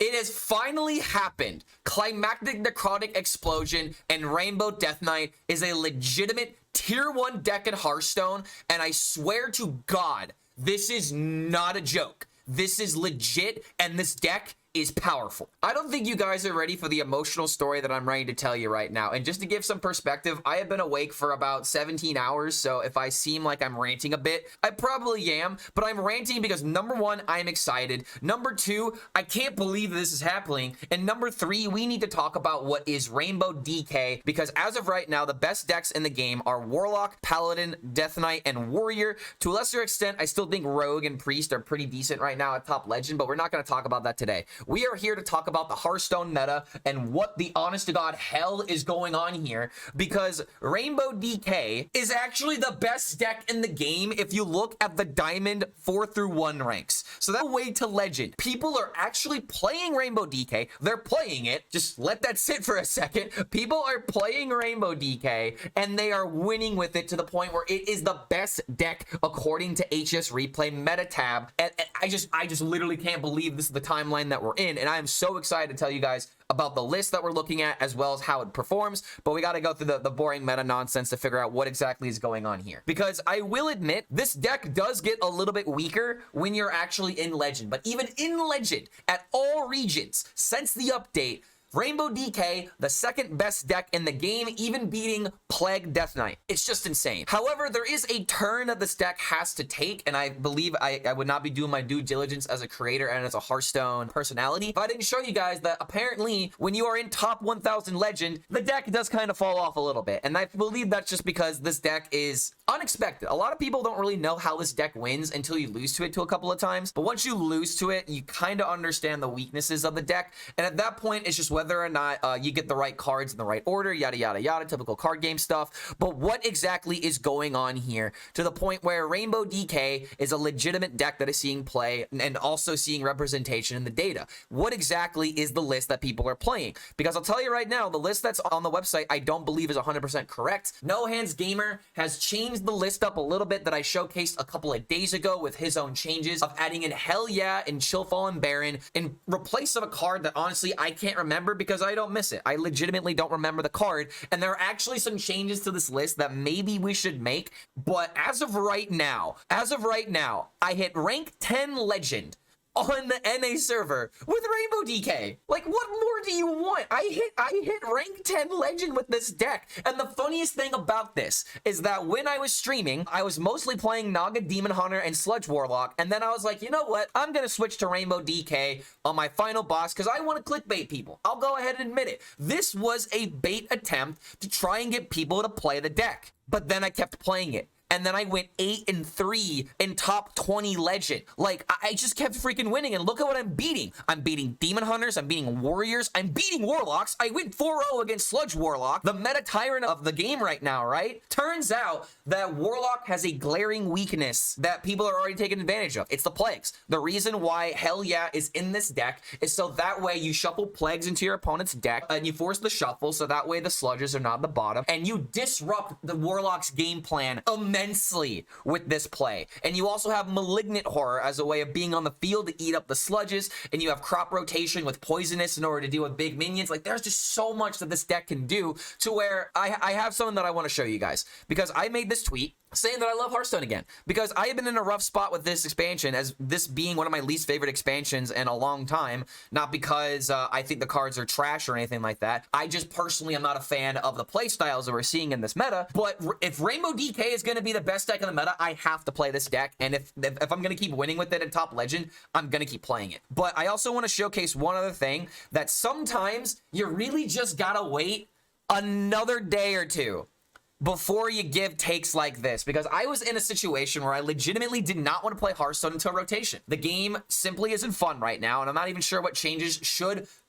It has finally happened. Climactic Necrotic Explosion and Rainbow Death Knight is a legitimate tier 1 deck in Hearthstone, and I swear to God, this is not a joke. This is legit, and this deck is powerful. I don't think you guys are ready for the emotional story that I'm ready to tell you right now. And just to give some perspective, I have been awake for about 17 hours, so if I seem like I'm ranting a bit, I probably am, but I'm ranting because number 1, I'm excited. Number 2, I can't believe this is happening. And number 3, we need to talk about what is Rainbow DK, because as of right now, the best decks in the game are Warlock, Paladin, Death Knight, and Warrior. To a lesser extent, I still think Rogue and Priest are pretty decent right now at top Legend, but we're not going to talk about that today. We are here to talk about the Hearthstone meta and what the honest to God hell is going on here, because Rainbow DK is actually the best deck in the game if you look at the Diamond 4 through 1 ranks. So that way to Legend, people are actually playing Rainbow DK. They're playing it. Just let that sit for a second. People are playing Rainbow DK and they are winning with it to the point where it is the best deck according to HSReplay meta tab. And I just literally can't believe this is the timeline that we're in, and I am so excited to tell you guys about the list that we're looking at as well as how it performs, but we got to go through the boring meta nonsense to figure out what exactly is going on here, because I will admit this deck does get a little bit weaker when you're actually in Legend, but even in Legend at all regions since the update, Rainbow DK, the second best deck in the game, even beating Plague Death Knight. It's just insane. However, there is a turn that this deck has to take, and I believe I would not be doing my due diligence as a creator and as a Hearthstone personality if I didn't show you guys that apparently when you are in top 1000 Legend, the deck does kind of fall off a little bit. And I believe that's just because this deck is unexpected. A lot of people don't really know how this deck wins until you lose to it a couple of times. But once you lose to it, you kind of understand the weaknesses of the deck. And at that point, it's just whether or not you get the right cards in the right order, yada, yada, yada, typical card game stuff. But what exactly is going on here to the point where Rainbow DK is a legitimate deck that is seeing play and also seeing representation in the data? What exactly is the list that people are playing? Because I'll tell you right now, the list that's on the website, I don't believe is 100% correct. No Hands Gamer has changed the list up a little bit that I showcased a couple of days ago with his own changes of adding in Helya and Chillfallen Baron in replace of a card that honestly I can't remember because I don't miss it. I legitimately don't remember the card, and there are actually some changes to this list that maybe we should make, but as of right now, I hit rank 10 Legend on the NA server with Rainbow DK. Like, what more do you want? I hit rank 10 Legend with this deck. And the funniest thing about this is that when I was streaming, I was mostly playing Naga Demon Hunter and Sludge Warlock, and then I was like, you know what? I'm gonna switch to Rainbow DK on my final boss because I want to clickbait people. I'll go ahead and admit it. This was a bait attempt to try and get people to play the deck. But then I kept playing it. And then I went 8-3 in top 20 Legend. Like, I just kept freaking winning. And look at what I'm beating. I'm beating Demon Hunters. I'm beating Warriors. I'm beating Warlocks. I went 4-0 against Sludge Warlock, the meta tyrant of the game right now, right? Turns out that Warlock has a glaring weakness that people are already taking advantage of. It's the Plagues. The reason why Helya is in this deck is so that way you shuffle Plagues into your opponent's deck and you force the shuffle so that way the Sludges are not at the bottom. And you disrupt the Warlock's game plan immensely with this play. And you also have Malignant Horror as a way of being on the field to eat up the Sludges, and you have crop rotation with Poisonous in order to deal with big minions. Like, there's just so much that this deck can do to where I have something that I want to show you guys, because I made this tweet saying that I love Hearthstone again, because I have been in a rough spot with this expansion, as this being one of my least favorite expansions in a long time, not because I think the cards are trash or anything like that. I just personally am not a fan of the play styles that we're seeing in this meta. But if Rainbow DK is going to be the best deck in the meta, I have to play this deck, and if I'm going to keep winning with it in top Legend, I'm going to keep playing it. But I also want to showcase one other thing, that sometimes you really just gotta wait another day or two before you give takes like this, because I was in a situation where I legitimately did not want to play Hearthstone until rotation. The game simply isn't fun right now, and I'm not even sure what changes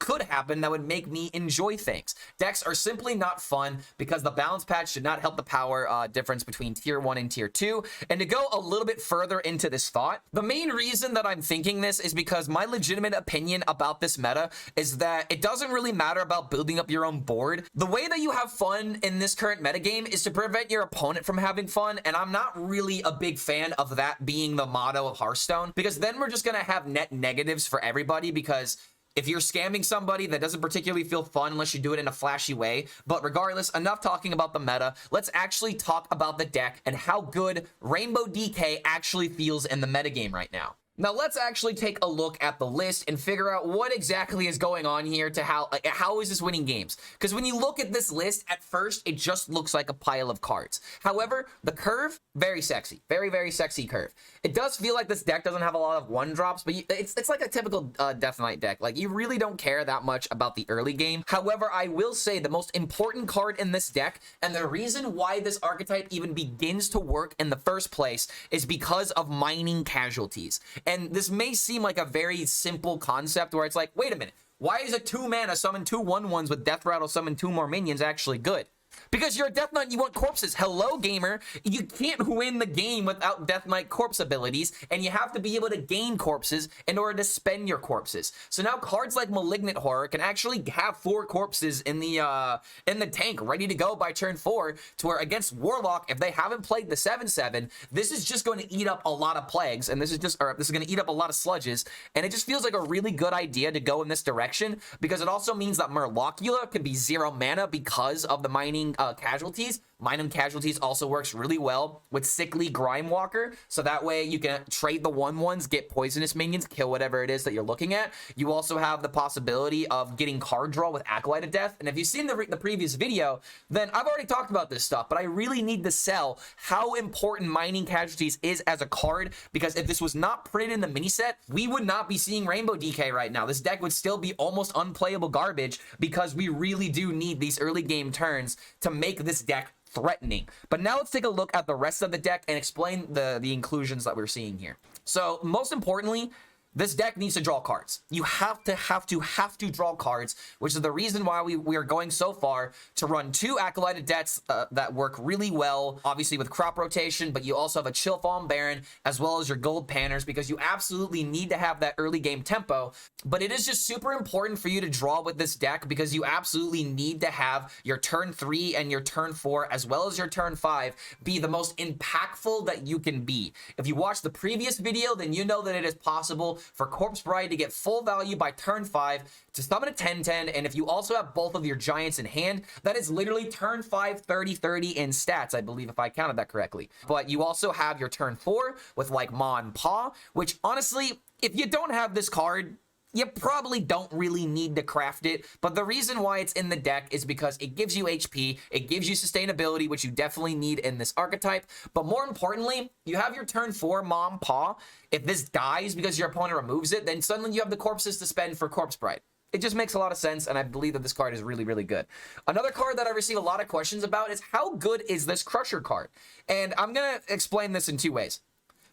could happen that would make me enjoy things. Decks are simply not fun because the balance patch should not help the power difference between tier 1 and tier 2. And to go a little bit further into this thought, the main reason that I'm thinking this is because my legitimate opinion about this meta is that it doesn't really matter about building up your own board. The way that you have fun in this current metagame is to prevent your opponent from having fun, and I'm not really a big fan of that being the motto of Hearthstone, because then we're just gonna have net negatives for everybody, because if you're scamming somebody, that doesn't particularly feel fun unless you do it in a flashy way. But regardless, enough talking about the meta. Let's actually talk about the deck and how good Rainbow DK actually feels in the metagame right now. Now, let's actually take a look at the list and figure out what exactly is going on here to how is this winning games? Because when you look at this list, at first, it just looks like a pile of cards. However, the curve, very sexy. Very, very sexy curve. It does feel like this deck doesn't have a lot of one drops, but it's like a typical Death Knight deck. Like, you really don't care that much about the early game. However, I will say the most important card in this deck, and the reason why this archetype even begins to work in the first place, is because of mining casualties. And this may seem like a very simple concept where it's like, wait a minute, why is a 2-mana summon 2 1/1s with Death Rattle summon 2 more minions actually good? Because you're a Death Knight and you want corpses. Hello, gamer. You can't win the game without Death Knight corpse abilities, and you have to be able to gain corpses in order to spend your corpses. So now cards like Malignant Horror can actually have 4 corpses in the tank ready to go by turn 4, to where against Warlock, if they haven't played the 7/7, this is just going to eat up a lot of plagues, and this is going to eat up a lot of sludges, and it just feels like a really good idea to go in this direction, because it also means that Murlockula can be 0 mana because of the mining casualties. Mining casualties also works really well with Sickly Grime Walker, so that way you can trade the 1/1s, get poisonous minions, kill whatever it is that you're looking at. You also have the possibility of getting card draw with Acolyte of Death, and if you've seen the previous video, then I've already talked about this stuff, but I really need to sell how important Mining Casualties is as a card, because if this was not printed in the mini set, we would not be seeing Rainbow DK right now. This deck would still be almost unplayable garbage, because we really do need these early game turns to make this deck threatening. But now let's take a look at the rest of the deck and explain the inclusions that we're seeing here. So most importantly, this deck needs to draw cards. You have to draw cards, which is the reason why we are going so far to run 2 Acolyte of Deaths that work really well, obviously with crop rotation, but you also have a Chill Fallen Baron, as well as your Gold Panners, because you absolutely need to have that early game tempo. But it is just super important for you to draw with this deck, because you absolutely need to have your turn 3 and your turn 4, as well as your turn 5, be the most impactful that you can be. If you watched the previous video, then you know that it is possible for Corpse Bride to get full value by turn 5 to summon a 10/10, and if you also have both of your giants in hand, that is literally turn 5 30/30 in stats, I believe, if I counted that correctly. But you also have your turn 4 with like Maw and Paw, which honestly, if you don't have this card, you probably don't really need to craft it, but the reason why it's in the deck is because it gives you HP, it gives you sustainability, which you definitely need in this archetype, but more importantly, you have your turn 4 Mom Paw. If this dies because your opponent removes it, then suddenly you have the corpses to spend for Corpse Bride. It just makes a lot of sense, and I believe that this card is really, really good. Another card that I receive a lot of questions about is how good is this Crusher card? And I'm going to explain this in 2 ways.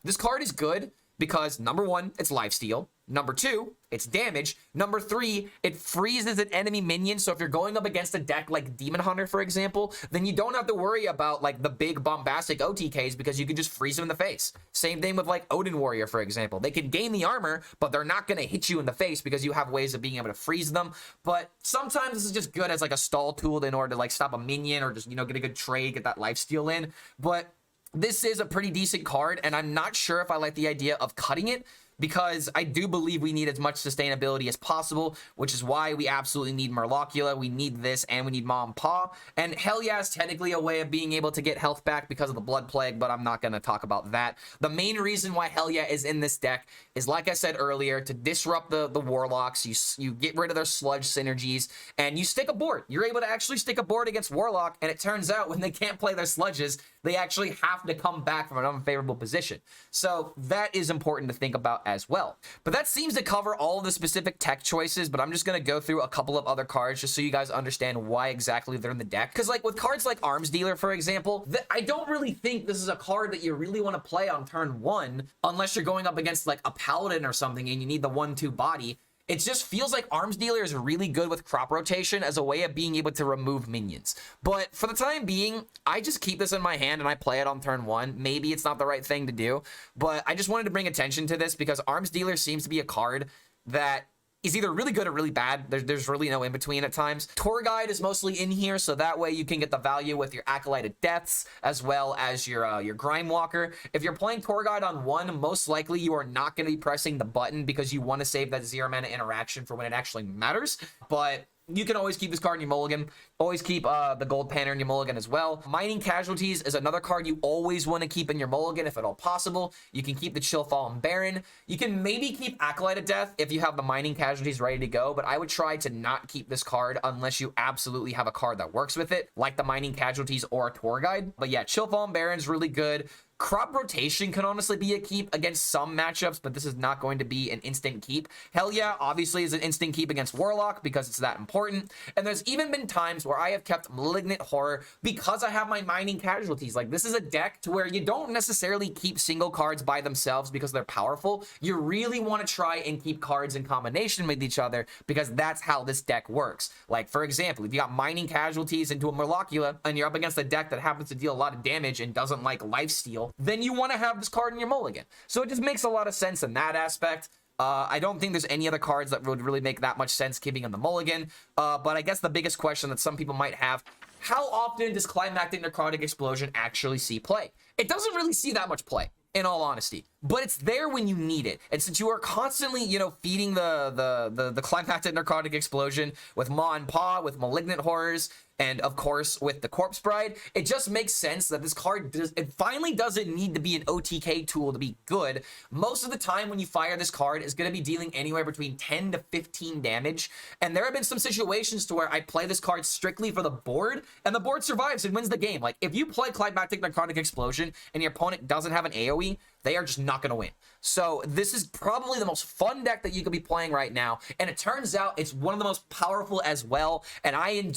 This card is good because, number 1, it's lifesteal. Number 2, it's damage. Number 3, it freezes an enemy minion. So if you're going up against a deck like Demon Hunter, for example, then you don't have to worry about like the big bombastic OTKs, because you can just freeze them in the face. Same thing with like Odin Warrior, for example. They can gain the armor, but they're not going to hit you in the face because you have ways of being able to freeze them. But sometimes this is just good as like a stall tool in order to like stop a minion, or just, you know, get a good trade, get that lifesteal in. But this is a pretty decent card, and I'm not sure if I like the idea of cutting it, because I do believe we need as much sustainability as possible, which is why we absolutely need Murlockula, we need this, and we need Mom Paw. And Helya is technically a way of being able to get health back because of the Blood Plague, but I'm not going to talk about that. The main reason why Helya is in this deck is, like I said earlier, to disrupt the Warlocks. You get rid of their sludge synergies, and you stick a board. You're able to actually stick a board against Warlock, and it turns out when they can't play their sludges, they actually have to come back from an unfavorable position. So that is important to think about as well. But that seems to cover all of the specific tech choices, but I'm just going to go through a couple of other cards just so you guys understand why exactly they're in the deck. Because like with cards like Arms Dealer, for example, I don't really think this is a card that you really want to play on turn 1 unless you're going up against like a Paladin or something and you need the 1/2 body. It just feels like Arms Dealer is really good with crop rotation as a way of being able to remove minions. But for the time being, I just keep this in my hand and I play it on turn 1. Maybe it's not the right thing to do, but I just wanted to bring attention to this because Arms Dealer seems to be a card that is either really good or really bad. There's really no in between at times. Tour Guide is mostly in here, so that way you can get the value with your Acolyted Deaths as well as your Grime Walker. If you're playing Tour Guide on 1, most likely you are not going to be pressing the button because you want to save that 0 mana interaction for when it actually matters. But you can always keep this card in your mulligan. Always keep the Gold Panther in your mulligan as well. Mining Casualties is another card you always want to keep in your mulligan if at all possible. You can keep the Chill Fallen Baron. You can maybe keep Acolyted Death if you have the Mining Casualties ready to go, but I would try to not keep this card unless you absolutely have a card that works with it, like the Mining Casualties or Tour Guide. But yeah, Chill Fallen Baron's really good. Crop Rotation can honestly be a keep against some matchups, but this is not going to be an instant keep. Helya obviously is an instant keep against Warlock because it's that important. And there's even been times where I have kept Malignant Horror because I have my Mining Casualties. Like, this is a deck to where you don't necessarily keep single cards by themselves because they're powerful. You really want to try and keep cards in combination with each other because that's how this deck works. Like, for example, if you got Mining Casualties into a Molecula and you're up against a deck that happens to deal a lot of damage and doesn't like lifesteal, then you want to have this card in your mulligan. So it just makes a lot of sense in that aspect. I don't think there's any other cards that would really make that much sense keeping in the mulligan. But I guess the biggest question that some people might have, how often does Climactic Necrotic Explosion actually see play? It doesn't really see that much play, in all honesty, but it's there when you need it. And since you are constantly, you know, feeding the Climactic Necrotic Explosion with Maw and Paw, with Malignant Horrors, and of course with the Corpse Bride, it just makes sense that this card finally doesn't need to be an OTK tool to be good. Most of the time when you fire this card, it's going to be dealing anywhere between 10 to 15 damage. And there have been some situations to where I play this card strictly for the board, and the board survives and wins the game. Like, if you play Climactic Necrotic Explosion and your opponent doesn't have an AoE, they are just not going to win. So this is probably the most fun deck that you could be playing right now. And it turns out it's one of the most powerful as well. And I am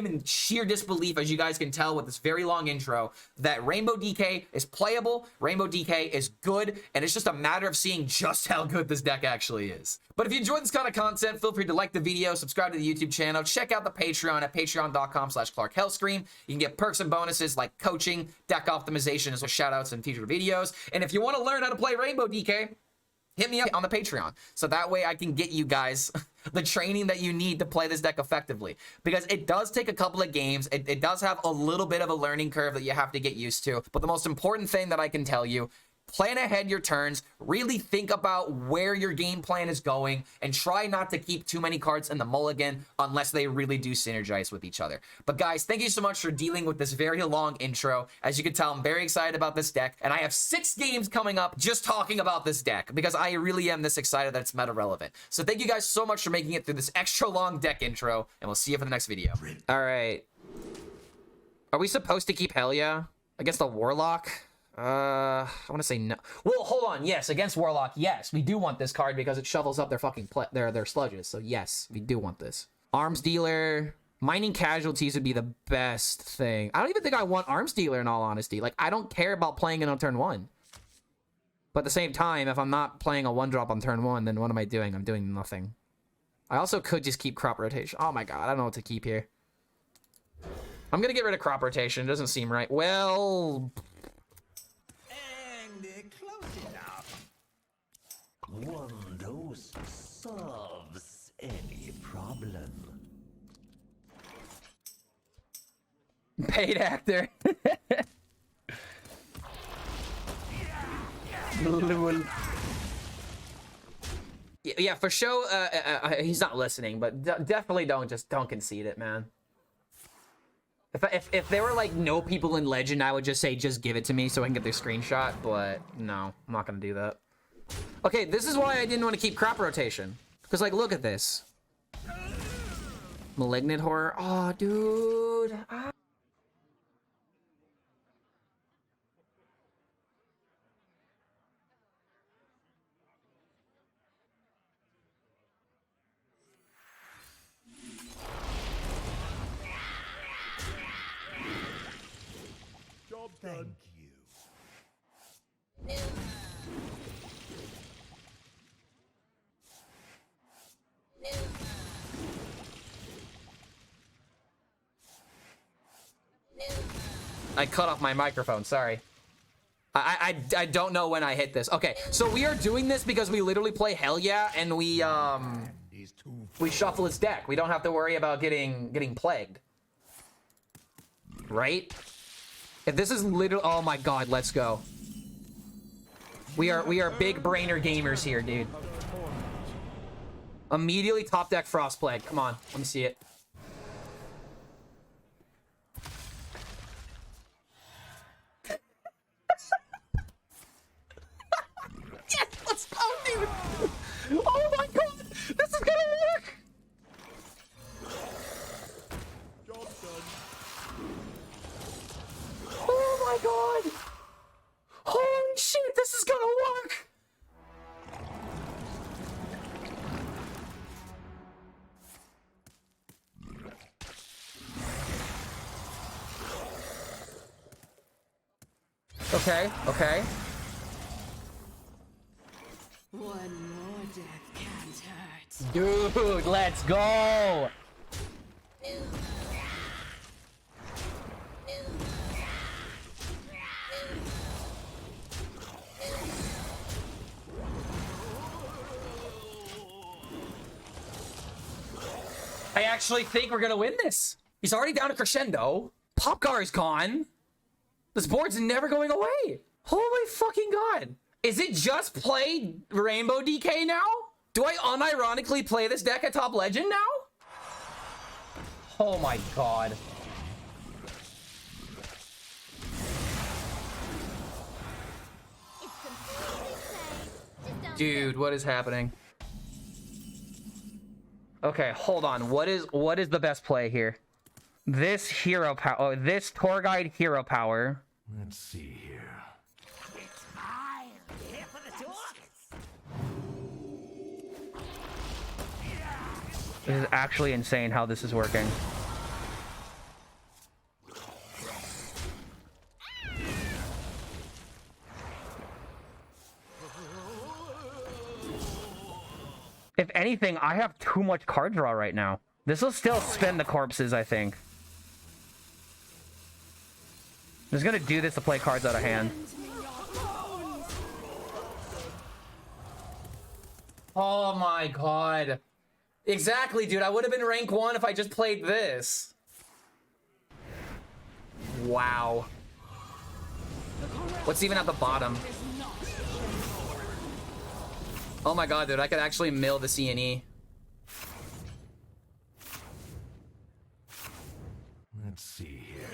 in sheer disbelief, as you guys can tell with this very long intro, that Rainbow DK is playable, Rainbow DK is good, and it's just a matter of seeing just how good this deck actually is. But if you enjoyed this kind of content, feel free to like the video, subscribe to the YouTube channel, check out the Patreon at patreon.com/ClarkHellScream. You can get perks and bonuses like coaching, deck optimization, as well as shoutouts and future videos. And if you want to learn how to play Rainbow DK, hit me up on the Patreon, so that way I can get you guys the training that you need to play this deck effectively, because it does take a couple of games. It does have a little bit of a learning curve that you have to get used to, but the most important thing that I can tell you, plan ahead your turns, really think about where your game plan is going, and try not to keep too many cards in the mulligan unless they really do synergize with each other. But guys, thank you so much for dealing with this very long intro. As you can tell, I'm very excited about this deck, and I have 6 games coming up just talking about this deck because I really am this excited that it's meta relevant. So thank you guys so much for making it through this extra long deck intro, and we'll see you for the next video. All right. Are we supposed to keep Helya against the Warlock? I want to say no. Well, hold on. Yes, against Warlock, yes, we do want this card because it shovels up their fucking their sludges. So yes, we do want this. Arms Dealer, Mining Casualties would be the best thing. I don't even think I want Arms Dealer in all honesty. Like, I don't care about playing it on turn 1. But at the same time, if I'm not playing a 1-drop on turn 1, then what am I doing? I'm doing nothing. I also could just keep Crop Rotation. Oh my god, I don't know what to keep here. I'm gonna get rid of Crop Rotation. It doesn't seem right. Well, one dose solves any problem. Paid actor. Yeah, for sure. He's not listening, but definitely don't concede it, man. If there were like no people in Legend, I would just say just give it to me so I can get their screenshot. But no, I'm not gonna do that. Okay, this is why I didn't want to keep Crop Rotation. Because, like, look at this. Malignant Horror. Oh, dude. Ah. Job done. Thank you. I cut off my microphone, sorry. I don't know when I hit this. Okay, so we are doing this because we literally play Helya and we we shuffle his deck. We don't have to worry about getting plagued. Right? If this is literally, oh my god, let's go. We are big brainer gamers here, dude. Immediately top deck Frost Plague. Come on, let me see it. Yes, let's go, dude. Oh my god, this is gonna work. Job done. Oh my god. Holy shit, this is gonna work. Okay, okay. One more death can't hurt. Dude, let's go. I actually think we're gonna win this. He's already down to crescendo. Popgar is gone. This board's never going away. Holy fucking god. Is it just play Rainbow DK now? Do I unironically play this deck at top legend now? Oh my god. Dude, what is happening? Okay, hold on. What is the best play here? This hero power. Oh, this tour guide hero power. Let's see here. This is actually insane how this is working. If anything, I have too much card draw right now. This will still spin the corpses, I think. I'm just gonna do this to play cards out of hand. Oh my god. Exactly, dude. I would have been rank 1 if I just played this. Wow. What's even at the bottom? Oh my god, dude. I could actually mill the CNE. Let's see here.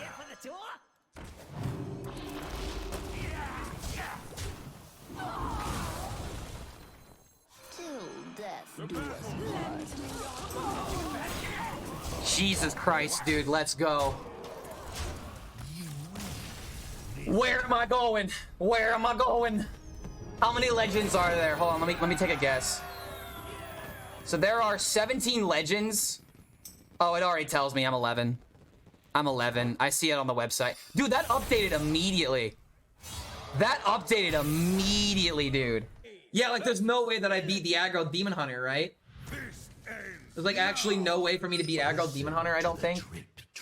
Jesus Christ, dude. Let's go. Where am I going? Where am I going? How many legends are there? Hold on, let me take a guess. So there are 17 legends. Oh, it already tells me I'm 11. I'm 11. I see it on the website. Dude, that updated immediately. That updated immediately, dude. Yeah, like there's no way that I beat the aggro Demon Hunter, right? There's like actually no way for me to beat aggro Demon Hunter, I don't think.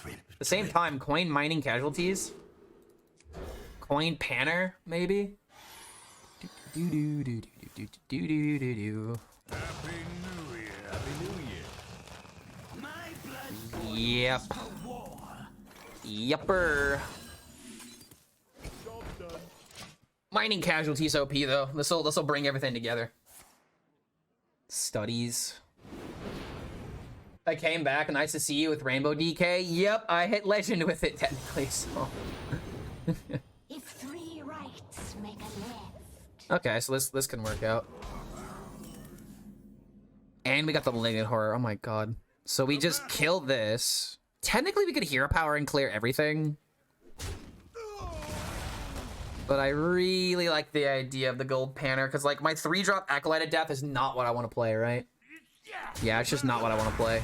At the same time, coin mining casualties. Coin Panner, maybe? Do do do do do do do do do. Happy New Year. Happy New Year. Yep. Yepper. Job done. Mining casualties OP though. This'll bring everything together. Studies. I came back. Nice to see you with Rainbow DK. Yep, I hit legend with it technically. So. If 3 rights make a left. Okay, so this can work out. And we got the Malignant Horror. Oh my god. So we just kill this. Technically, we could hero power and clear everything. But I really like the idea of the gold Panner, because like my 3-drop Acolyte of Death is not what I want to play, right? Yeah, it's just not what I want to play.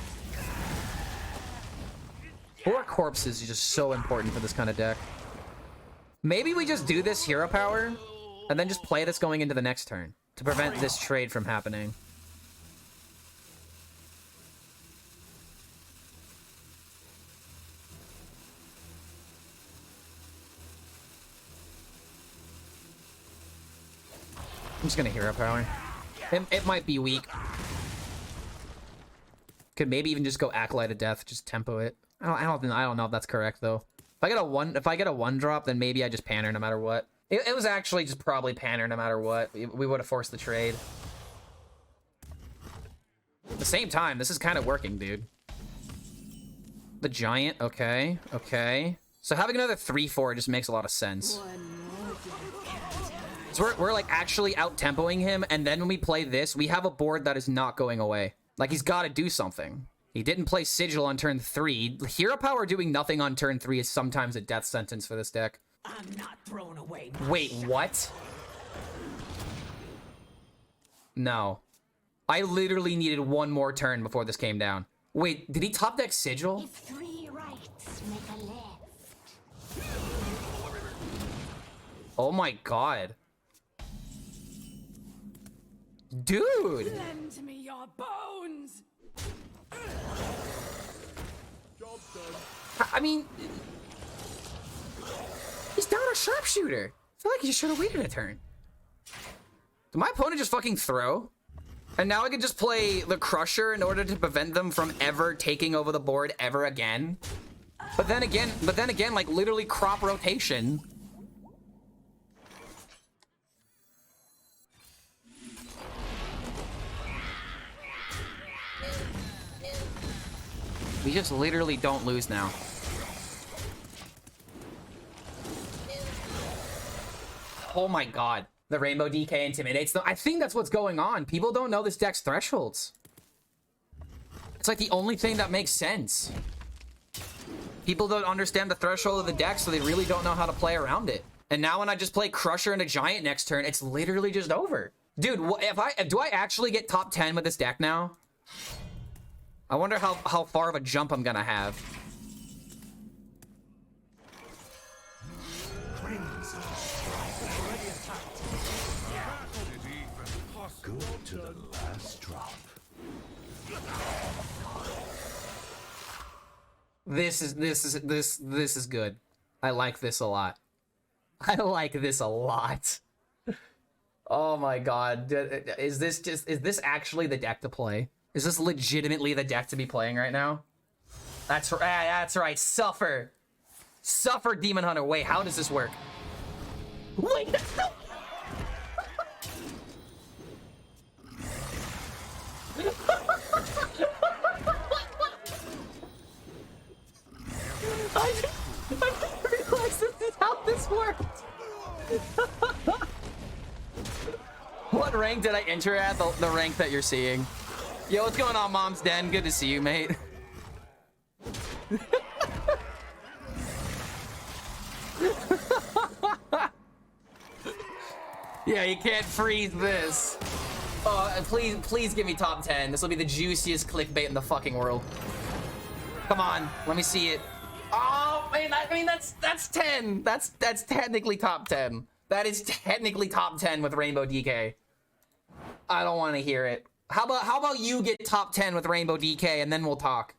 4 corpses is just so important for this kind of deck. Maybe we just do this hero power, and then just play this going into the next turn, to prevent this trade from happening. I'm just gonna hero power. It might be weak. Could maybe even just go Acolyte of Death, just tempo it. I don't know if that's correct though. If I get a 1-drop, then maybe I just Panner no matter what. It was actually just probably Panner no matter what. We would have forced the trade. At the same time, this is kind of working, dude. The Giant, okay, okay. So having another 3/4 just makes a lot of sense. So we're like actually out-tempoing him, and then when we play this, we have a board that is not going away. Like, he's got to do something. He didn't play Sigil on turn 3. Hero Power doing nothing on turn 3 is sometimes a death sentence for this deck. I'm not thrown away. Wait, what? No. I literally needed one more turn before this came down. Wait, did he top deck Sigil? If 3 rights make a left. Oh my god. Dude! Lend me your bones. Job done. I mean... He's down a sharpshooter. I feel like he should have waited a turn. Did my opponent just fucking throw? And now I can just play the Crusher in order to prevent them from ever taking over the board ever again? But then again, like, literally crop rotation. We just literally don't lose now. Oh my god. The Rainbow DK intimidates them. I think that's what's going on. People don't know this deck's thresholds. It's like the only thing that makes sense. People don't understand the threshold of the deck, so they really don't know how to play around it. And now when I just play Crusher and a Giant next turn, it's literally just over. Dude, do I actually get top 10 with this deck now? I wonder how far of a jump I'm gonna have. Go to the last drop. This is good. I like this a lot. I like this a lot. Oh my god. Is this actually the deck to play? Is this legitimately the deck to be playing right now? That's right. Suffer. Suffer, Demon Hunter. Wait, how does this work? Wait, that's no... I didn't realize this is how this worked. What rank did I enter at? The rank that you're seeing. Yo, what's going on, Mom's Den? Good to see you, mate. Yeah, you can't freeze this. Please give me top 10. This will be the juiciest clickbait in the fucking world. Come on, let me see it. Oh, I mean that's 10. That's technically top 10. That is technically top 10 with Rainbow DK. I don't want to hear it. How about you get top 10 with Rainbow DK and then we'll talk.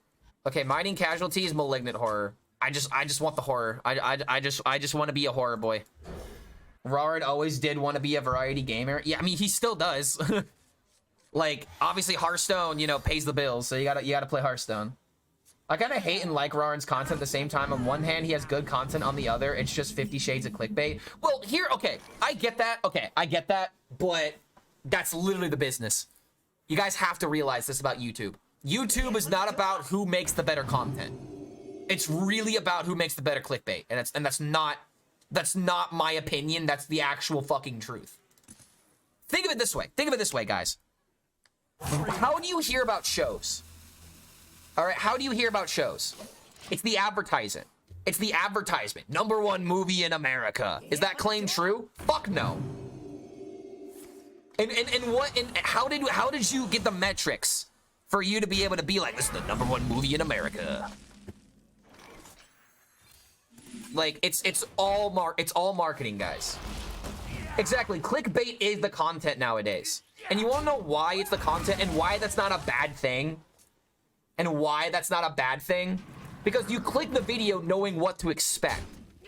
Okay, Mining Casualties, Malignant Horror. I just want the horror. I just want to be a horror boy. Rard always did want to be a variety gamer. Yeah, I mean he still does. Like obviously Hearthstone, you know, pays the bills, so you gotta play Hearthstone. I kind of hate and like Raren's content at the same time. On one hand, he has good content. On the other, it's just 50 Shades of clickbait. Well, here, okay, I get that. Okay, I get that, but that's literally the business. You guys have to realize this about YouTube. YouTube is not about who makes the better content. It's really about who makes the better clickbait, and that's not my opinion. That's the actual fucking truth. Think of it this way. Think of it this way, guys. How do you hear about shows? All right, how do you hear about shows? It's the advertisement. It's the advertisement. #1 movie in America. Is that claim true? Fuck no. And how did you get the metrics for you to be able to be like, this is the #1 movie in America? Like it's all marketing, guys. Exactly. Clickbait is the content nowadays. And you want to know why it's the content and why that's not a bad thing? And why that's not a bad thing? Because you click the video knowing what to expect.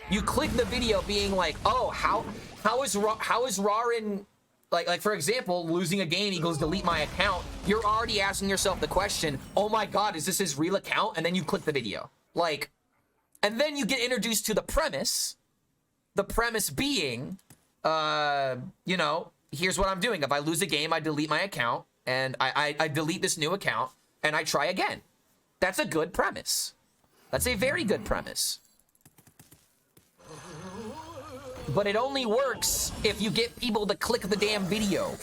You click the video being like, oh, how is Raren like for example, losing a game equals delete my account. You're already asking yourself the question, oh my God, is this his real account? And then you click the video. Like, and then you get introduced to the premise being, you know, here's what I'm doing. If I lose a game, I delete my account, and I delete this new account, and I try again. That's a good premise. That's a very good premise. But it only works if you get people to click the damn video.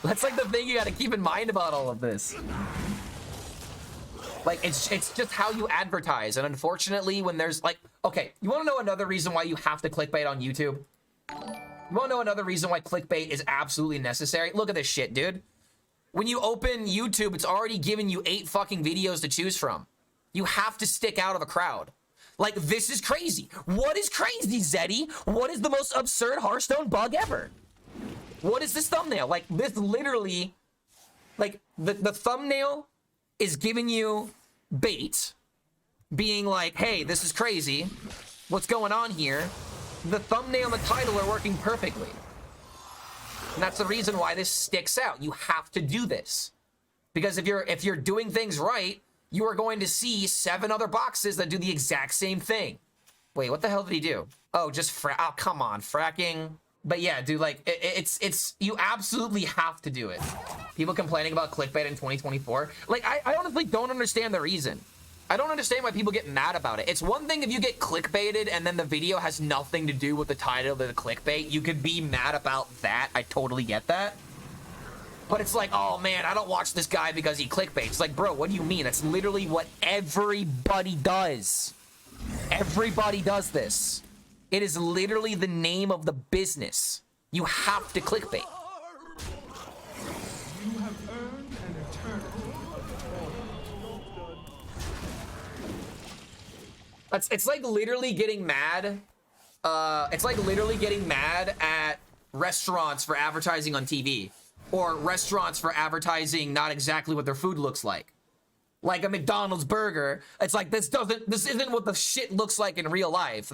That's like the thing you gotta keep in mind about all of this. Like, it's just how you advertise. And unfortunately, when there's like, okay, you wanna know another reason why you have to clickbait on YouTube? You wanna know another reason why clickbait is absolutely necessary? Look at this shit, dude. When you open YouTube, it's already giving you 8 fucking videos to choose from. You have to stick out of a crowd. Like, this is crazy. What is crazy, Zeddy? What is the most absurd Hearthstone bug ever? What is this thumbnail? Like, this literally, like, the thumbnail is giving you bait, being like, hey, this is crazy. What's going on here? The thumbnail and the title are working perfectly. And that's the reason why this sticks out. You have to do this. Because if you're doing things right, you are going to see 7 other boxes that do the exact same thing. Wait, what the hell did he do? Oh, just oh, come on, fracking. But yeah, dude, like, it's you absolutely have to do it. People complaining about clickbait in 2024. Like, I honestly don't understand the reason. I don't understand why people get mad about it. It's one thing if you get clickbaited and then the video has nothing to do with the title of the clickbait. You could be mad about that. I totally get that. But it's like, oh man, I don't watch this guy because he clickbaits. Like, bro, what do you mean? That's literally what everybody does. Everybody does this. It is literally the name of the business. You have to clickbait. You have earned an eternal. It's like literally getting mad. It's like literally getting mad at restaurants for advertising on TV. Or restaurants for advertising not exactly what their food looks like. Like a McDonald's burger. It's like, this isn't what the shit looks like in real life.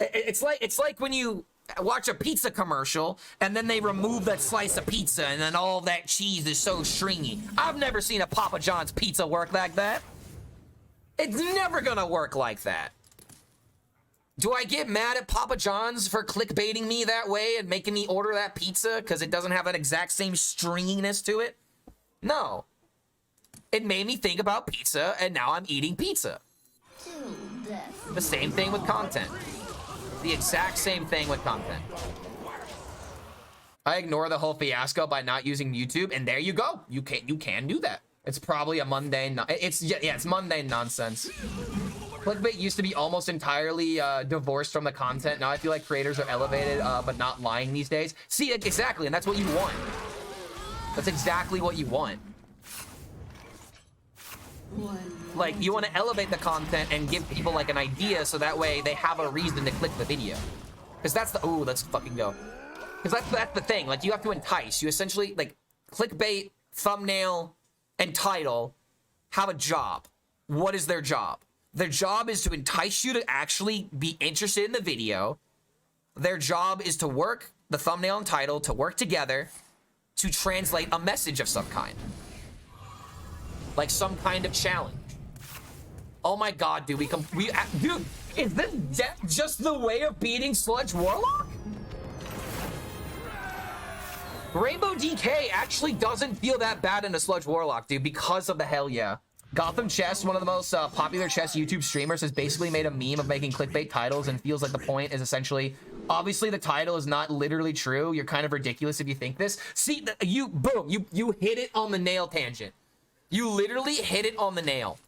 It's like when you watch a pizza commercial and then they remove that slice of pizza and then all that cheese is so stringy. I've never seen a Papa John's pizza work like that. It's never gonna work like that. Do I get mad at Papa John's for clickbaiting me that way and making me order that pizza because it doesn't have that exact same stringiness to it? No. It made me think about pizza, and now I'm eating pizza. The same thing with content. The exact same thing with content. I ignore the whole fiasco by not using YouTube, and there you go. You can do that. It's probably a mundane. It's mundane nonsense. Clickbait used to be almost entirely divorced from the content. Now I feel like creators are elevated, but not lying these days. See, exactly, and that's what you want. That's exactly what you want. Like, you want to elevate the content and give people like an idea, so that way they have a reason to click the video. Because that's the let's fucking go. Because that's the thing. Like, you have to entice. You essentially, like, clickbait, thumbnail, and title have a job. What is their job? Their job is to entice you to actually be interested in the video. Their job is to work the thumbnail and title to work together to translate a message of some kind. Like some kind of challenge. Oh my god, dude, dude, is this just the way of beating Sludge Warlock? Rainbow DK actually doesn't feel that bad in a Sludge Warlock, dude, because of the Helya. Gotham Chess, one of the most popular chess YouTube streamers, has basically made a meme of making clickbait titles and feels like the point is essentially, obviously the title is not literally true. You're kind of ridiculous if you think this. See, boom, you hit it on the nail, Tangent. You literally hit it on the nail.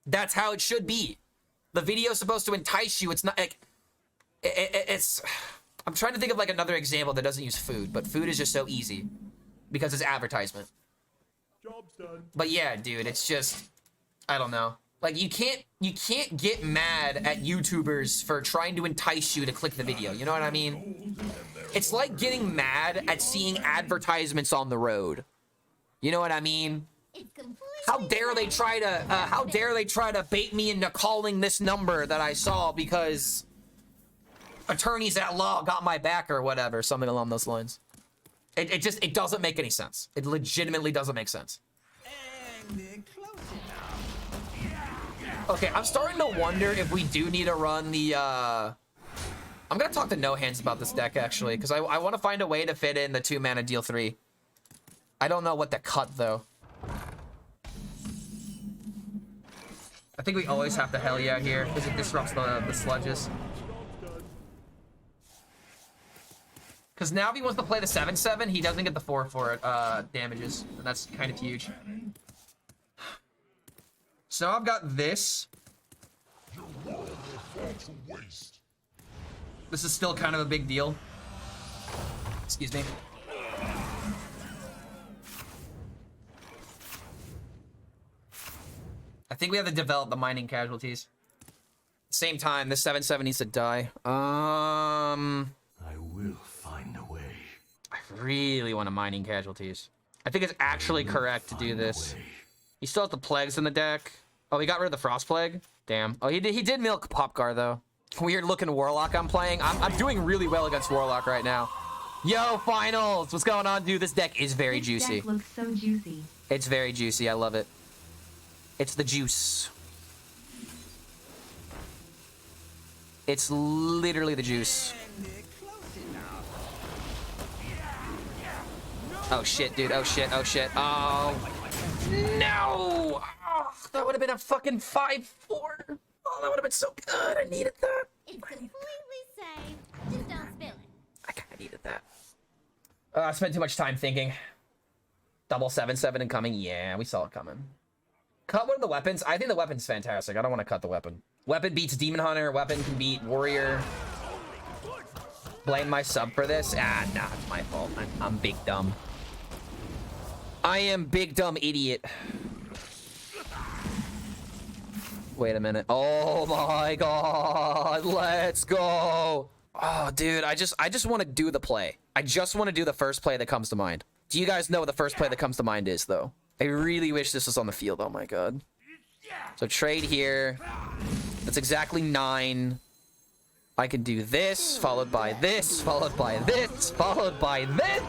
That's how it should be. The video's supposed to entice you. It's not like, it's, I'm trying to think of like another example that doesn't use food, but food is just so easy because it's advertisement. Job's done. But yeah, dude, it's just, I don't know. Like, you can't get mad at YouTubers for trying to entice you to click the video. You know what I mean? It's like getting mad at seeing advertisements on the road. You know what I mean? How dare they try to bait me into calling this number that I saw because attorneys at law got my back or whatever, something along those lines. It doesn't make any sense. It legitimately doesn't make sense. Okay, I'm starting to wonder if we do need to run the, I'm gonna talk to No Hands about this deck, actually, because I want to find a way to fit in the 2-mana deal 3. I don't know what to cut, though. I think we always have to Helya here, because it disrupts the sludges. Because now if he wants to play the 7/7, he doesn't get the 4 for it, damages, and that's kind of huge. So I've got this. This is still kind of a big deal. Excuse me. I think we have to develop the mining casualties. Same time, this 7/7 needs to die. I will find a way. I really want a mining casualties. I think it's actually correct to do this. He still has the plagues in the deck. Oh, he got rid of the frost plague. Damn. Oh, he did milk Popgar though. Weird looking Warlock I'm playing. I'm doing really well against Warlock right now. Yo, finals! What's going on, dude? This deck is very juicy. Deck looks so juicy. It's very juicy. I love it. It's the juice. It's literally the juice. Oh shit, dude. Oh shit. Oh shit. Oh no! Oh, that would have been a fucking 5/4. Oh, that would have been so good. I needed that. It's completely safe. Just don't spill it. I kind of needed that. I spent too much time thinking. Double 7/7 incoming. Yeah, we saw it coming. Cut one of the weapons. I think the weapon's fantastic. I don't want to cut the weapon. Weapon beats Demon Hunter. Weapon can beat Warrior. Blame my sub for this? Ah, nah, it's my fault. I'm big dumb. I am big dumb idiot. Wait a minute. Oh my god. Let's go. Oh, dude, I just want to do the play. I just want to do the first play that comes to mind. Do you guys know what the first play that comes to mind is, though? I really wish this was on the field. Oh my god. So trade here. That's exactly 9. I can do this, followed by this, followed by this, followed by this.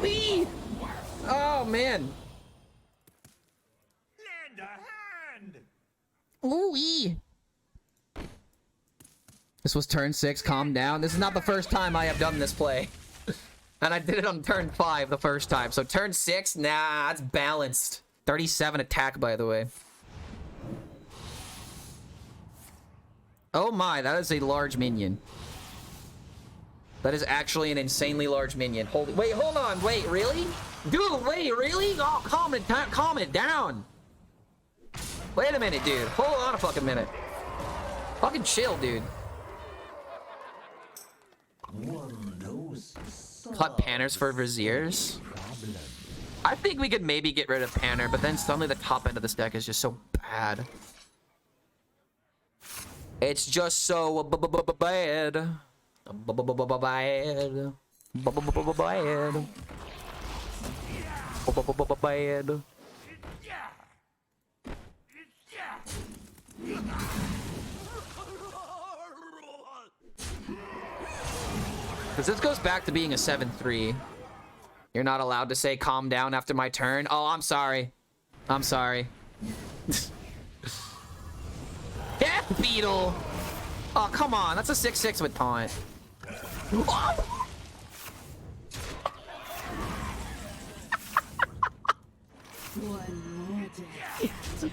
Whee! Oh man. Lend a hand. Ooh-wee. This was turn 6. Calm down. This is not the first time I have done this play. And I did it on turn 5 the first time. So turn 6, nah, it's balanced. 37 attack, by the way. Oh my, that is a large minion. That is actually an insanely large minion. Wait, hold on. Wait, really? Dude, wait, really? Oh, calm it down. Wait a minute, dude. Hold on a fucking minute. Fucking chill, dude. Cut Panners for Viziers? I think we could maybe get rid of Panner, but then suddenly the top end of this deck is just so bad. It's just so bad. Bad. Bad. Because this goes back to being a 7/3. You're not allowed to say calm down after my turn. Oh, I'm sorry. I'm sorry. Death Beetle! Oh, come on. That's a 6/6 with taunt. Oh!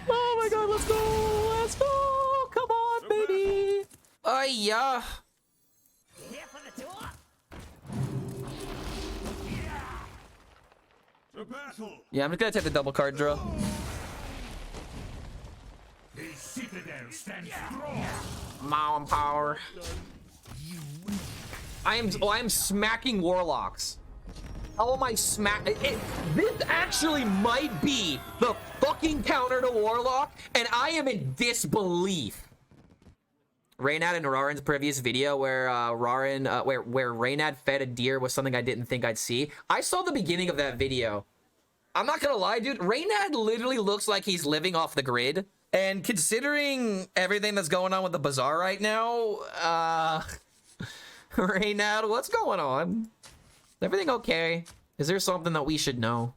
Oh my god, let's go! Let's go! Come on, baby! Oh, yeah. Yeah, I'm just gonna take the double card draw. Mom power. I am smacking Warlocks. How am I this actually might be the fucking counter to Warlock, and I am in disbelief. Reynad and Rarin's previous video where where Reynad fed a deer was something I didn't think I'd see. I saw the beginning of that video. I'm not gonna lie, dude. Reynad literally looks like he's living off the grid. And considering everything that's going on with the bazaar right now, right now, what's going on? Everything okay? Is there something that we should know?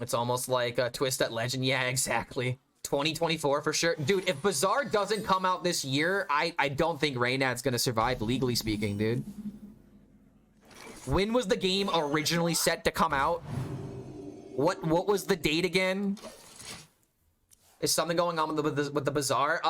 It's almost like a twist at legend. Yeah, exactly. 2024 for sure. Dude, if Bazaar doesn't come out this year, I don't think Reynad's gonna survive, legally speaking, dude. When was the game originally set to come out? What was the date again? Is something going on with the Bazaar?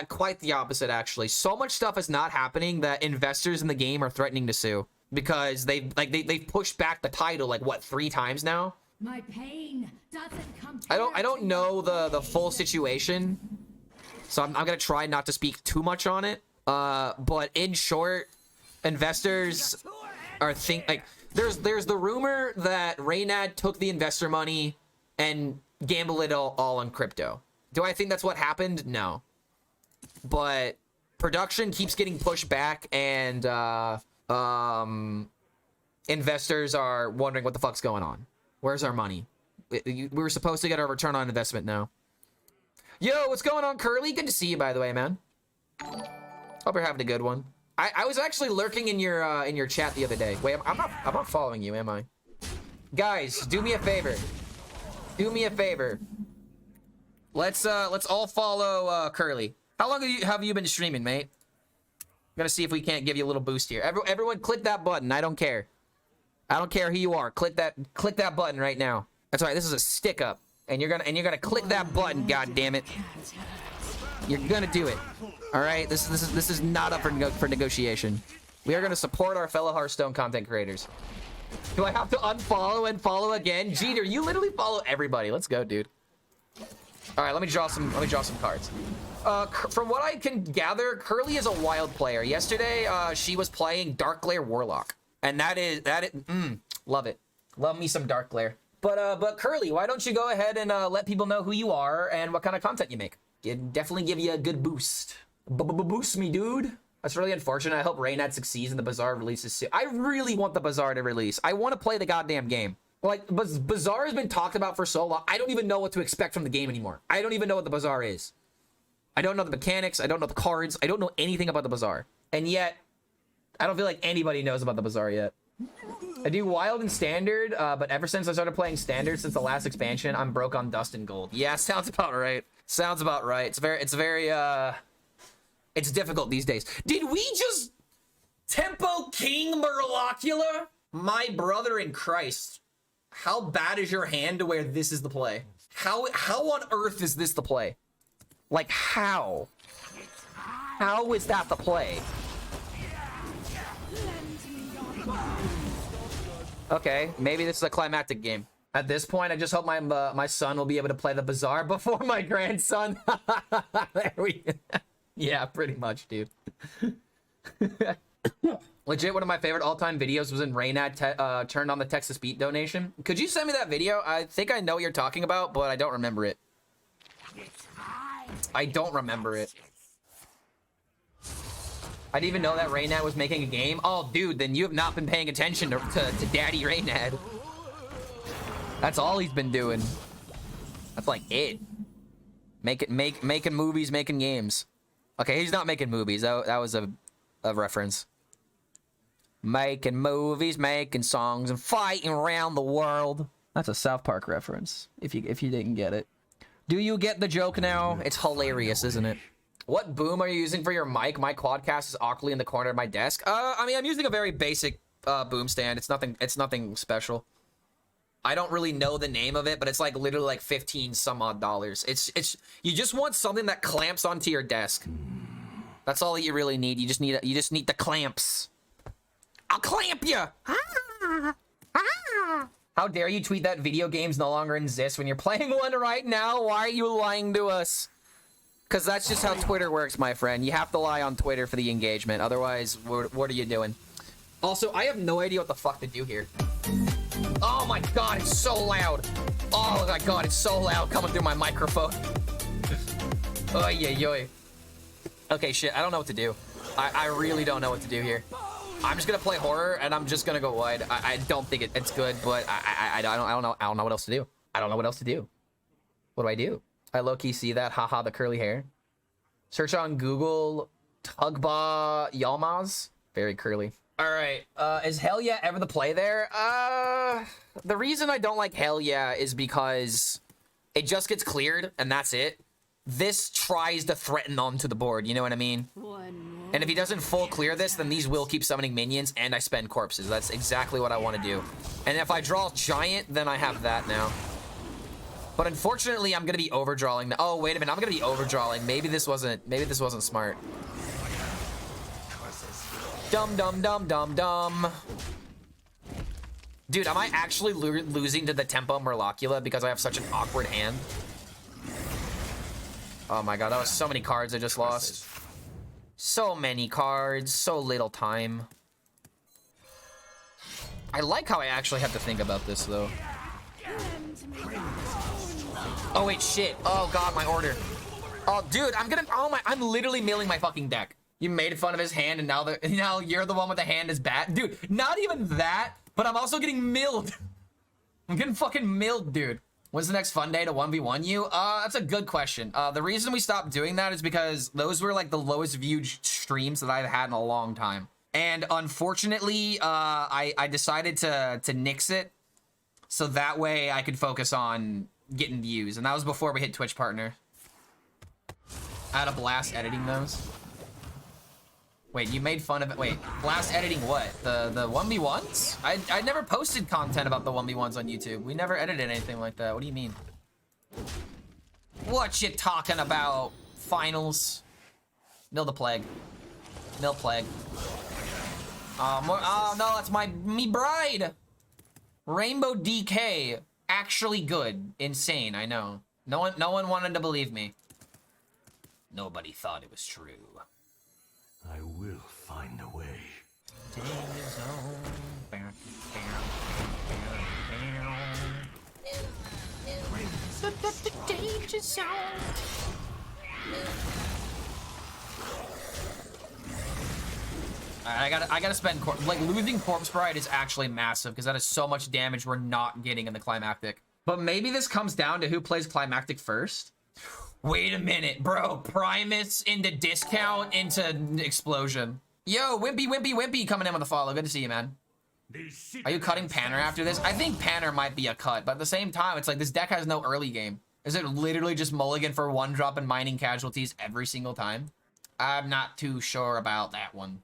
Quite the opposite, actually. So much stuff is not happening that investors in the game are threatening to sue because they've pushed back the title like what 3 times now. My pain doesn't come. I don't know the full situation, so I'm gonna try not to speak too much on it. But in short, investors are there's the rumor that Reynad took the investor money and gambled it all on crypto. Do I think that's what happened? No. But production keeps getting pushed back, and investors are wondering what the fuck's going on. Where's our money? We were supposed to get our return on investment now. Yo, what's going on, Curly? Good to see you, by the way, man. Hope you're having a good one. I was actually lurking in your chat the other day. Wait, I'm not following you, am I? Guys, do me a favor. Do me a favor. Let's all follow Curly. How long have you been streaming, mate? I'm gonna see if we can't give you a little boost here. Everyone, click that button. I don't care. I don't care who you are. Click that button right now. That's right. This is a stick up, and you're gonna click that button. God damn it! You're gonna do it. All right. This is not up for negotiation. We are gonna support our fellow Hearthstone content creators. Do I have to unfollow and follow again? Jeter, you literally follow everybody. Let's go, dude. All right, let me draw some cards. From what I can gather, Curly is a wild player. Yesterday, she was playing Dark Glare Warlock, and that is love it. Love me some Dark Glare. But Curly, why don't you go ahead and let people know who you are and what kind of content you make? It'd definitely give you a good boost. Boost me, dude. That's really unfortunate. I hope Reynad succeeds and the Bazaar releases soon. I really want the Bazaar to release. I want to play the goddamn game. Like, Bazaar has been talked about for so long. I don't even know what to expect from the game anymore. I don't even know what the Bazaar is. I don't know the mechanics. I don't know the cards. I don't know anything about the Bazaar. And yet, I don't feel like anybody knows about the Bazaar yet. I do Wild and Standard, but ever since I started playing Standard since the last expansion, I'm broke on Dust and Gold. Yeah, sounds about right. Sounds about right. It's difficult these days. Did we just Tempo King Murlocular? My brother in Christ. How bad is your hand to where this is the play? How on earth is this the play? Like, how? How is that the play? Okay, maybe this is a climactic game. At this point, I just hope my son will be able to play the Bazaar before my grandson. There we go. Yeah, pretty much, dude. Legit, one of my favorite all-time videos was when Reynad turned on the Texas Beat donation. Could you send me that video? I think I know what you're talking about, but I don't remember it. I don't remember it. I didn't even know that Reynad was making a game. Oh, dude, then you have not been paying attention to Daddy Reynad. That's all he's been doing. That's like it. Making movies, making games. Okay, he's not making movies. That was a reference. Making movies, making songs, and fighting around the world. That's a South Park reference, if you didn't get it. Do you get the joke now? It's hilarious, isn't it? What boom are you using for your mic? My quadcast is awkwardly in the corner of my desk. I mean, I'm using a very basic boom stand. It's nothing special. I don't really know the name of it, but it's like literally like $15 some odd. It's you just want something that clamps onto your desk. That's all that you really need. You just need the clamps. I'll clamp you. How dare you tweet that video games no longer exist when you're playing one right now? Why are you lying to us? Because that's just how Twitter works, my friend. You have to lie on Twitter for the engagement. Otherwise, what are you doing? Also, I have no idea what the fuck to do here. Oh my god, it's so loud. Oh my god, it's so loud coming through my microphone. Oh yeah. Okay, shit, I don't know what to do. I really don't know what to do here. I'm just gonna play horror and I'm just gonna go wide. I don't think it's good, but I don't know what else to do. I don't know what else to do. What do I do? I low-key see that. Haha, the curly hair. Search on Google Tugba Yalmaz. Very curly. All right. Is Helya ever the play there? The reason I don't like Helya is because it just gets cleared and that's it. This tries to threaten onto the board. You know what I mean? And if he doesn't full clear this, then these will keep summoning minions and I spend corpses. That's exactly what I want to do. And if I draw Giant, then I have that now. But unfortunately, I'm gonna be overdrawing. Oh, wait a minute, I'm gonna be overdrawing. Maybe this wasn't smart. Dum dum dum dum dum. Dude, am I actually losing to the Tempo Murlocula because I have such an awkward hand? Oh my god, that was so many cards I just lost. So many cards, so little time. I like how I actually have to think about this though. Oh wait, shit. Oh god, my order. Oh dude, I'm literally milling my fucking deck. You made fun of his hand and now you're the one with the hand is bad. Dude, not even that, but I'm also getting milled. I'm getting fucking milled, dude. When's the next fun day to 1v1 you? That's a good question. The reason we stopped doing that is because those were like the lowest viewed streams that I've had in a long time. And unfortunately, I decided to nix it so that way I could focus on getting views. And that was before we hit Twitch partner. I had a blast editing those. Wait, you made fun of it. Wait, blast editing what? The 1v1s? I never posted content about the 1v1s on YouTube. We never edited anything like that. What do you mean? What you talking about? Finals. Mill the plague. Mill plague. Oh no, that's me bride. Rainbow DK. Actually good. Insane, I know. No one wanted to believe me. Nobody thought it was true. I will find a way. Danger zone. I gotta spend like losing Corpse Bride is actually massive because that is so much damage we're not getting in the Climactic. But maybe this comes down to who plays Climactic first. Wait a minute, bro. Primus into discount into explosion. Yo, Wimpy coming in with a follow. Good to see you, man. Are you cutting Panner after this? I think Panner might be a cut, but at the same time, it's like this deck has no early game. Is it literally just mulligan for one drop and mining casualties every single time? I'm not too sure about that one.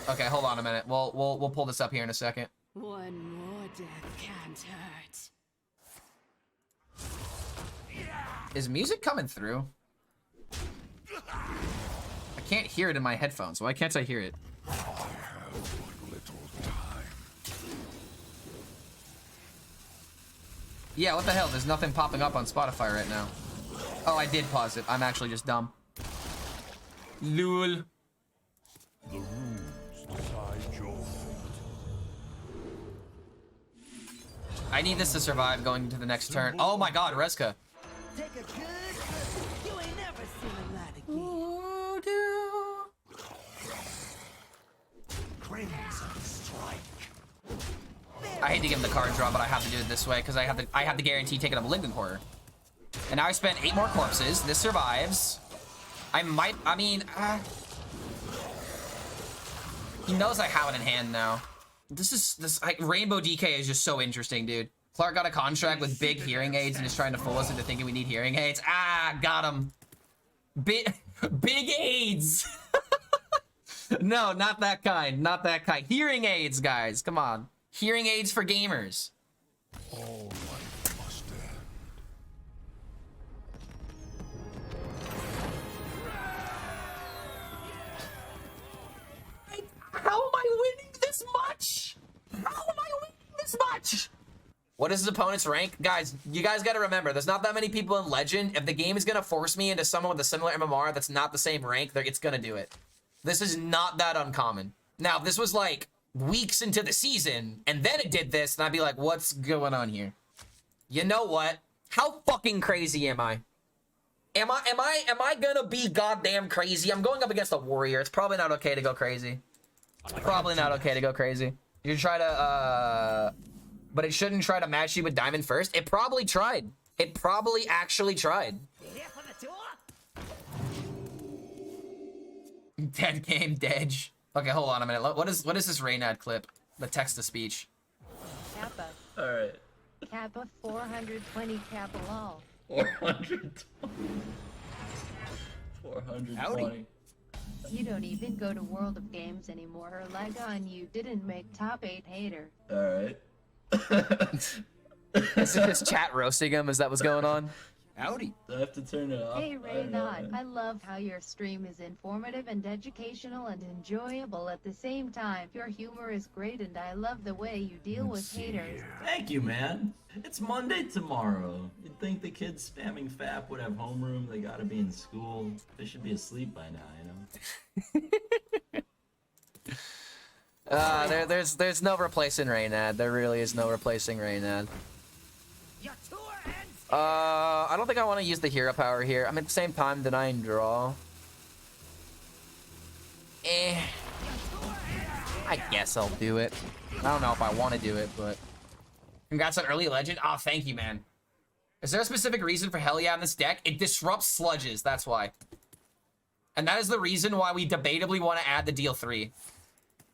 Okay, hold on a minute. We'll pull this up here in a second. One more death can't hurt. Is music coming through? I can't hear it in my headphones. Why can't I hear it? I have but little time. Yeah, what the hell? There's nothing popping up on Spotify right now. Oh, I did pause it. I'm actually just dumb. Lul. The rules decide your fate. I need this to survive going into the next turn. Oh my god, Reska. Take a good look. You ain't never seen a light again. Crimson strike. I hate to give him the card draw, but I have to do it this way because I have to guarantee taking a Malignant Horror. And now I spent 8 more corpses. This survives. I mean, he knows I have it in hand now. Rainbow DK is just so interesting, dude. Clark got a contract with big hearing aids and is trying to fool us into thinking we need hearing aids. Ah, got him. Big aids. No, not that kind. Not that kind. Hearing aids, guys. Come on. Hearing aids for gamers. All life must end. How am I winning this much? How am I winning this much? What is his opponent's rank? Guys, you guys got to remember, there's not that many people in Legend. If the game is going to force me into someone with a similar MMR that's not the same rank, it's going to do it. This is not that uncommon. Now, if this was like weeks into the season, and then it did this, and I'd be like, what's going on here? You know what? How fucking crazy am I? Am I gonna be goddamn crazy? I'm going up against a warrior. It's probably not okay to go crazy. Probably not okay to go crazy. You try to, but it shouldn't try to match you with diamond first. It probably tried. It probably actually tried. Dead game, Dedge. Okay, hold on a minute. What is this Reynad clip? The text to speech. Kappa. All right. Kappa 420 Kappa lol. 420. 420. You don't even go to World of Games anymore. Leg on you didn't make top 8 hater. All right. Is this chat roasting him? Is that what's going on? Howdy. Do I have to turn it off? Hey I don't know, Raynod, man. I love how your stream is informative and educational and enjoyable at the same time. Your humor is great and I love the way you deal with haters. Thank you, man. It's Monday tomorrow. You'd think the kids spamming FAP would have homeroom. They gotta be in school. They should be asleep by now, you know? There's no replacing Reynad. There really is no replacing Reynad. I don't think I want to use the hero power here. I'm at the same time denying draw. I guess I'll do it. I don't know if I want to do it, but congrats on early legend. Oh, thank you, man. Is there a specific reason for Helya on this deck? It disrupts sludges. That's why. And that is the reason why we debatably want to add the deal 3.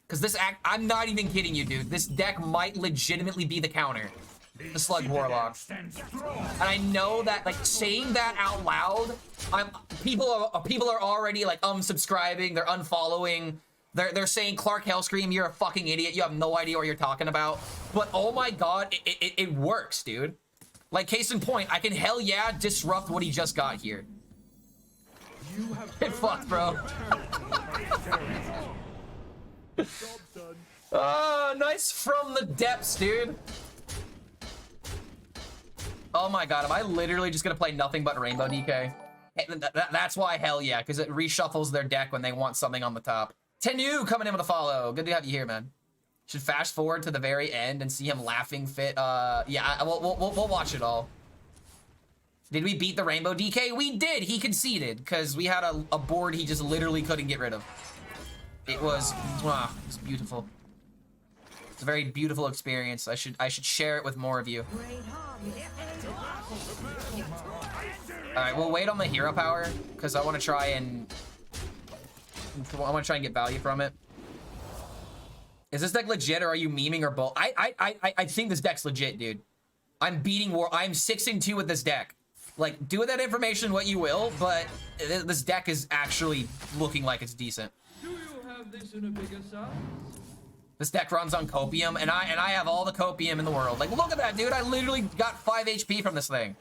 Because this act, I'm not even kidding you, dude. This deck might legitimately be the counter. The Slug Warlock. And I know that, like, saying that out loud, people are already like unsubscribing, they're unfollowing, they're saying, Clark HELLSCREAM, you're a fucking idiot, you have no idea what you're talking about. But oh my god, it works, dude. Like, case in point, I can hell yeah disrupt what he just got here. Get fucked, bro. Nice from the depths, dude. Oh my god, am I literally just gonna play nothing but Rainbow DK? That's why hell yeah, because it reshuffles their deck when they want something on the top. Tenu coming in with a follow. Good to have you here, man. Should fast forward to the very end and see him laughing fit. Yeah, we'll watch it all. Did we beat the Rainbow DK? We did. He conceded because we had a board he just literally couldn't get rid of. It was beautiful. It's a very beautiful experience. I should share it with more of you. All right, we'll wait on the hero power because I want to try and get value from it. Is this deck legit or are you memeing or both? I think this deck's legit, dude. I'm beating war. I'm 6-2 with this deck. Like, do with that information what you will, but this deck is actually looking like it's decent. Do you have this in a bigger size? This deck runs on copium, and I have all the copium in the world. Like, look at that, dude. I literally got 5 HP from this thing.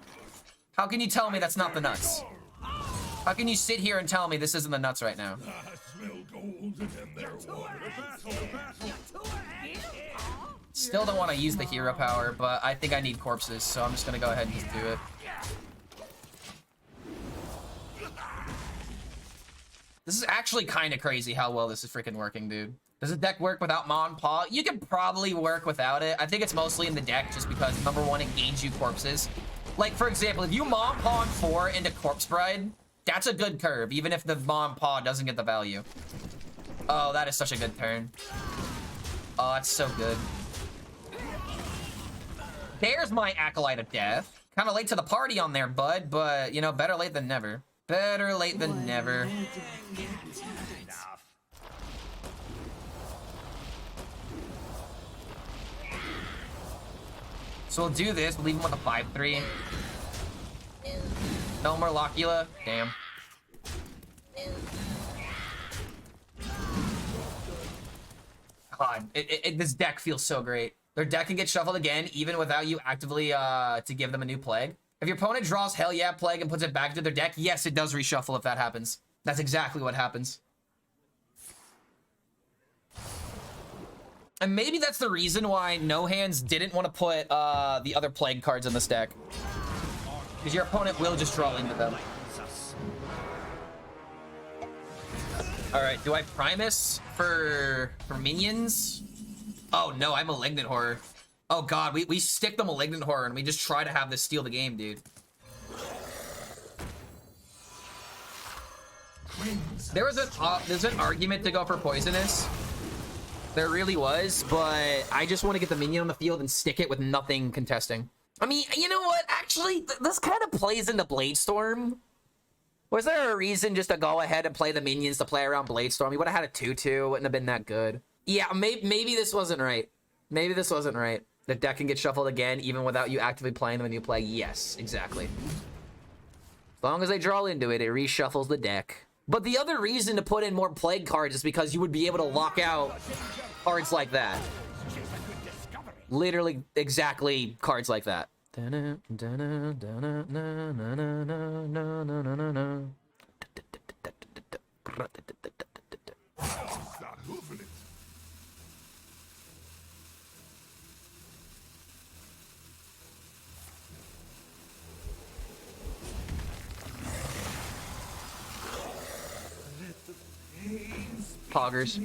How can you tell me that's not the nuts? How can you sit here and tell me this isn't the nuts right now? Still don't want to use the hero power, but I think I need corpses, so I'm just gonna go ahead and just do it. This is actually kind of crazy how well this is freaking working, dude. Does the deck work without Mon Paw? You can probably work without it. I think it's mostly in the deck just because, number one, it gains you corpses. Like, for example, if you Mon Paw on 4 into Corpse Bride, that's a good curve, even if the Mon Paw doesn't get the value. Oh, that is such a good turn. Oh, that's so good. There's my Acolyte of Death. Kind of late to the party on there, bud, but, you know, better late than never. Better late than never. So we'll do this. We'll leave him with a 5-3. No more Locula. Damn. God, this deck feels so great. Their deck can get shuffled again, even without you actively to give them a new plague. If your opponent draws Hell Yeah Plague and puts it back into their deck, yes, it does reshuffle if that happens. That's exactly what happens. And maybe that's the reason why No Hands didn't want to put the other plague cards in this deck. Because your opponent will just draw into them. Alright, do I Primus for minions? Oh no, I Malignant Horror. Oh god, we stick the Malignant Horror and we just try to have this steal the game, dude. There's an argument to go for Poisonous. There really was, but I just want to get the minion on the field and stick it with nothing contesting. I mean, you know what? Actually, this kind of plays into Bladestorm. Was there a reason just to go ahead and play the minions to play around Bladestorm? You would have had a 2-2. Wouldn't have been that good. Yeah, maybe this wasn't right. Maybe this wasn't right. The deck can get shuffled again, even without you actively playing them when you play. Yes, exactly. As long as they draw into it, it reshuffles the deck. But the other reason to put in more plague cards is because you would be able to lock out cards like that. Literally, exactly cards like that. Poggers.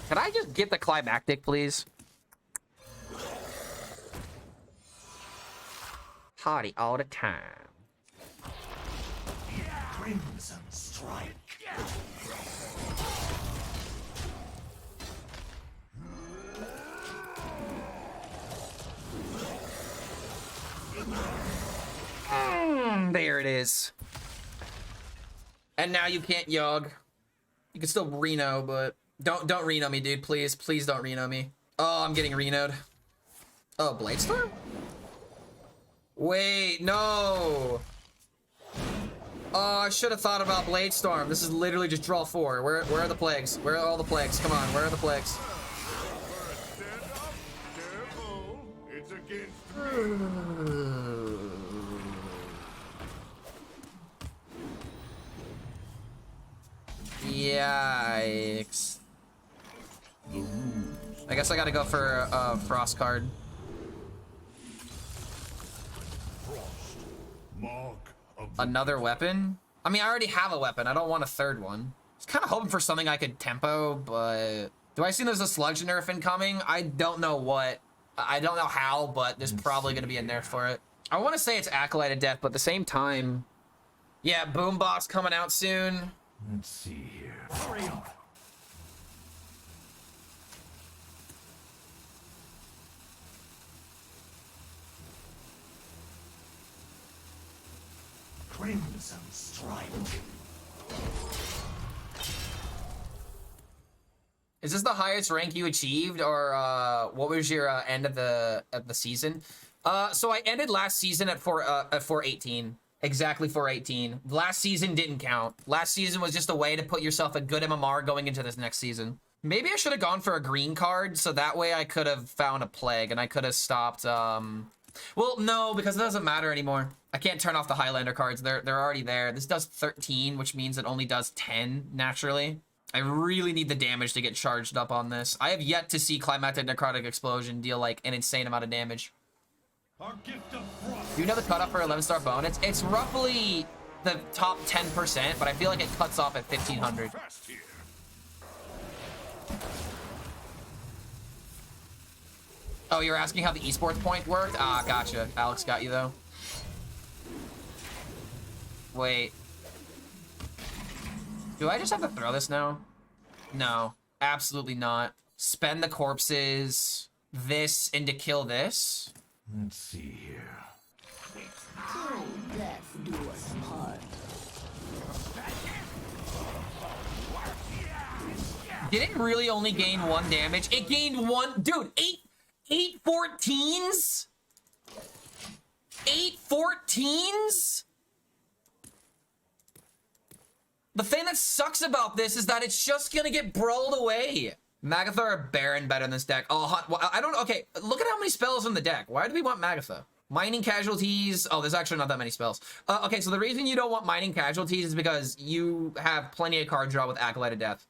Can I just get the climactic, please? Hottie all the time. Crimson strike. There it is. And now you can't Yogg. You can still Reno, but don't Reno me, dude. Please, please don't Reno me. Oh, I'm getting Reno'd. Oh, Bladestorm? Wait, no. Oh, I should have thought about Bladestorm. This is literally just draw 4. Where are the plagues? Where are all the plagues? Come on, where are the plagues? It's against Yikes. I guess I gotta go for a Frost card. Another weapon? I mean, I already have a weapon. I don't want a third one. I was kind of hoping for something I could tempo, but... Do I see there's a Sludge nerf incoming? I don't know what. I don't know how, but there's probably going to be a nerf for it. I want to say it's Acolyte of Death, but at the same time... Yeah, Boombox coming out soon. Let's see here. Hurry up. Crimson strike. Is this the highest rank you achieved, or what was your end of the season? So I ended last season at 418. Exactly 418. Last season didn't count. Last season was just a way to put yourself a good MMR going into this next season. Maybe I should have gone for a green card, so that way I could have found a plague and I could have stopped. Well, no, because it doesn't matter anymore. I can't turn off the Highlander cards. They're already there. This does 13, which means it only does 10 naturally. I really need the damage to get charged up on this. I have yet to see Climatic Necrotic Explosion deal like an insane amount of damage. Do you know the cutoff for 11-star bonus? It's roughly the top 10%, but I feel like it cuts off at 1500. Oh, you're asking how the esports point worked? Ah, gotcha. Alex got you though. Wait. Do I just have to throw this now? No, absolutely not. Spend the corpses, this, and to kill this. Let's see here. Death do us part. Did it really only gain 1 damage? It gained 1, dude, 8 14s? 8 14s? The thing that sucks about this is that it's just gonna get brawled away. Magatha or Baron better in this deck? Oh, I don't, okay, look at how many spells in the deck. Why do we want Magatha? Mining Casualties, oh, there's actually not that many spells. Okay, so the reason you don't want Mining Casualties is because you have plenty of card draw with Acolyte of Death.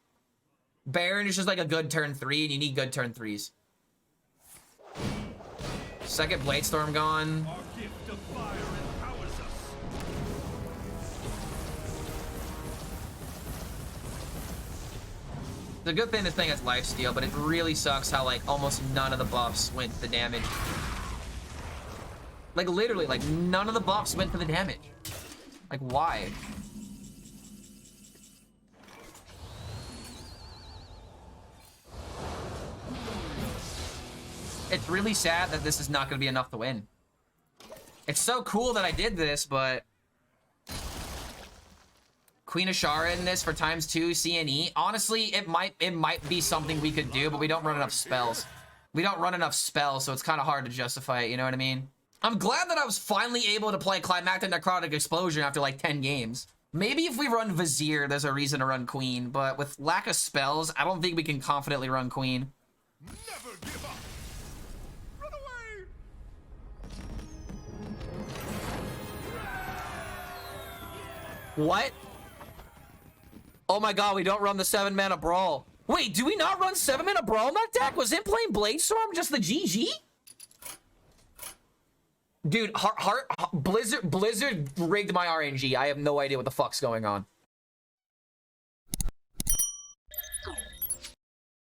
Baron is just like a good turn 3, and you need good turn 3s. Second Bladestorm gone. The good thing this thing has lifesteal, but it really sucks how like almost none of the buffs went to the damage. Like, literally, like, none of the buffs went for the damage. Like, why? It's really sad that this is not going to be enough to win. It's so cool that I did this, but... Queen Ashara in this for ×2 CNE. Honestly, it might be something we could do, but we don't run enough spells. We don't run enough spells, so it's kind of hard to justify it, you know what I mean? I'm glad that I was finally able to play Climactic Necrotic Explosion after like 10 games. Maybe if we run Vizier, there's a reason to run Queen, but with lack of spells, I don't think we can confidently run Queen. Never give up. Run away. What? Oh my god, we don't run the 7-mana Brawl. Wait, do we not run 7-mana Brawl in that deck? Was him playing Bladestorm just the GG? Dude, Blizzard rigged my RNG. I have no idea what the fuck's going on.